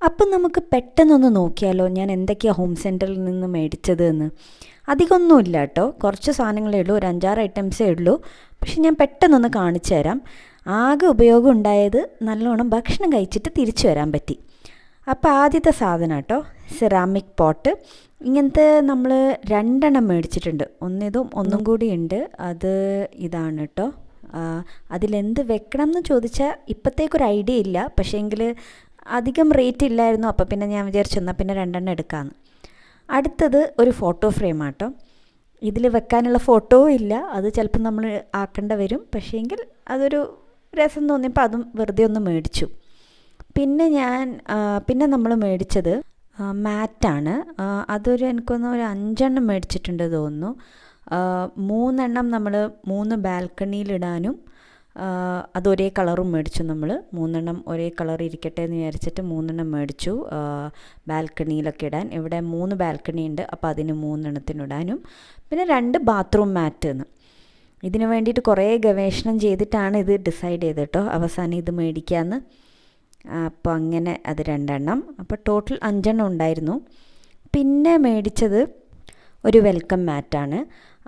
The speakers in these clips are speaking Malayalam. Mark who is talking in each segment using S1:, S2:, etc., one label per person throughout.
S1: അപ്പം നമുക്ക് പെട്ടെന്നൊന്ന് നോക്കിയാലോ ഞാൻ എന്തൊക്കെയാണ് ഹോം സെൻറ്ററിൽ നിന്ന് മേടിച്ചത് എന്ന്. അധികമൊന്നുമില്ല കേട്ടോ, കുറച്ച് സാധനങ്ങളേ ഉള്ളൂ, ഒരു 5-6 ഐറ്റംസേ ഉള്ളൂ. പക്ഷെ ഞാൻ പെട്ടെന്നൊന്ന് കാണിച്ചു തരാം. ആകെ ഉപയോഗം ഉണ്ടായത് നല്ലോണം ഭക്ഷണം കഴിച്ചിട്ട് തിരിച്ചു വരാൻ പറ്റി. അപ്പോൾ ആദ്യത്തെ സാധനം കേട്ടോ, സെറാമിക് പോട്ട്. ഇങ്ങനത്തെ നമ്മൾ 2 മേടിച്ചിട്ടുണ്ട്. ഒന്നും കൂടി ഉണ്ട്, അത് ഇതാണ് കേട്ടോ. അതിലെന്ത് വെക്കണം എന്ന് ചോദിച്ചാൽ ഇപ്പോഴത്തേക്കൊരു ഐഡിയ ഇല്ല, പക്ഷേങ്കിൽ അധികം റേറ്റ് ഇല്ലായിരുന്നു. അപ്പോൾ പിന്നെ ഞാൻ വിചാരിച്ചു എന്നാൽ പിന്നെ 2 എടുക്കാമെന്ന്. അടുത്തത് ഒരു ഫോട്ടോ ഫ്രെയിമാണ് കേട്ടോ. ഇതിൽ വെക്കാനുള്ള ഫോട്ടോവും ഇല്ല, അത് ചിലപ്പോൾ നമ്മൾ ആക്കേണ്ട വരും. പക്ഷേങ്കിൽ അതൊരു രസം തോന്നിയപ്പോൾ അതും വെറുതെ ഒന്ന് മേടിച്ചു. പിന്നെ നമ്മൾ മേടിച്ചത് മാറ്റാണ്. അതൊരു എനിക്കൊന്ന് ഒരു 5 മേടിച്ചിട്ടുണ്ട് തോന്നുന്നു. 3 നമ്മൾ 3 ബാൽക്കണിയിലിടാനും അതൊരേ കളറും മേടിച്ചു. നമ്മൾ 3 ഒരേ കളർ ഇരിക്കട്ടെ എന്ന് വിചാരിച്ചിട്ട് 3 മേടിച്ചു, ബാൽക്കണിയിലൊക്കെ ഇടാൻ. ഇവിടെ 3 ബാൽക്കണി ഉണ്ട്, അപ്പോൾ അതിന് 3 പിന്നെ 2 ബാത്റൂം മാറ്റ് എന്ന്. ഇതിന് വേണ്ടിയിട്ട് കുറേ ഗവേഷണം ചെയ്തിട്ടാണ് ഇത് ഡിസൈഡ് ചെയ്തത് കേട്ടോ, അവസാനം ഇത് മേടിക്കാമെന്ന്. അപ്പോൾ അങ്ങനെ അത് 2. അപ്പോൾ ടോട്ടൽ 5 ഉണ്ടായിരുന്നു. പിന്നെ മേടിച്ചത് ഒരു വെൽക്കം മാറ്റാണ്.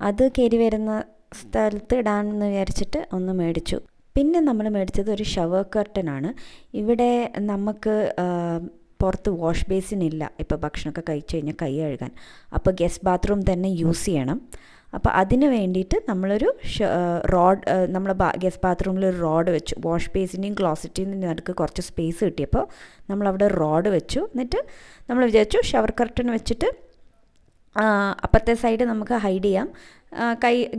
S1: അത് കയറി വരുന്ന സ്ഥലത്ത് ഇടാമെന്ന് വിചാരിച്ചിട്ട് ഒന്ന് മേടിച്ചു. പിന്നെ നമ്മൾ മേടിച്ചത് ഒരു ഷവർ കർട്ടനാണ്. ഇവിടെ നമുക്ക് പുറത്ത് വാഷ് ബേസിൻ ഇല്ല, ഇപ്പോൾ ഭക്ഷണമൊക്കെ കഴിച്ചു കഴിഞ്ഞാൽ കൈ കഴുകാൻ. അപ്പോൾ ഗസ്റ്റ് ബാത്റൂം തന്നെ യൂസ് ചെയ്യണം. അപ്പോൾ അതിന് വേണ്ടിയിട്ട് നമ്മളൊരു റോഡ്, നമ്മൾ ഗസ്റ്റ് ബാത്റൂമിൽ ഒരു റോഡ് വെച്ചു. വാഷ് ബേസിൻ്റെയും ക്ലോസറ്റിൻ്റെയും നടുക്ക് കുറച്ച് സ്പേസ് കിട്ടിയപ്പോൾ നമ്മളവിടെ റോഡ് വെച്ചു. എന്നിട്ട് നമ്മൾ വിചാരിച്ചു ഷവർ കർട്ടൻ വെച്ചിട്ട് അപ്പുറത്തെ സൈഡ് നമുക്ക് ഹൈഡ് ചെയ്യാം.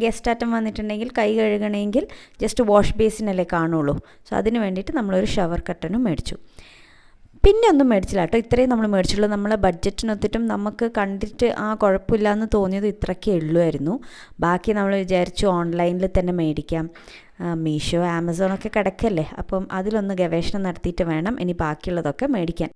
S1: ഗസ്റ്റ് ആറ്റം വന്നിട്ടുണ്ടെങ്കിൽ കൈ കഴുകണമെങ്കിൽ ജസ്റ്റ് വാഷ് ബേസിനല്ലേ കാണുള്ളൂ. സോ അതിന് വേണ്ടിയിട്ട് നമ്മളൊരു ഷവർ കർട്ടനും മേടിച്ചു. പിന്നെ ഒന്നും മേടിച്ചില്ല കേട്ടോ, ഇത്രയും നമ്മൾ മേടിച്ചുള്ളൂ. നമ്മളെ ബഡ്ജറ്റിനൊത്തിട്ടും നമുക്ക് കണ്ടിട്ട് കുഴപ്പമില്ല എന്ന് തോന്നിയത് ഇത്രയൊക്കെ ഉള്ളുമായിരുന്നു. ബാക്കി നമ്മൾ വിചാരിച്ചു ഓൺലൈനിൽ തന്നെ മേടിക്കാം. മീഷോ, ആമസോണൊക്കെ കിടക്കല്ലേ, അപ്പം അതിലൊന്ന് ഗവേഷണം നടത്തിയിട്ട് വേണം ഇനി ബാക്കിയുള്ളതൊക്കെ മേടിക്കാൻ.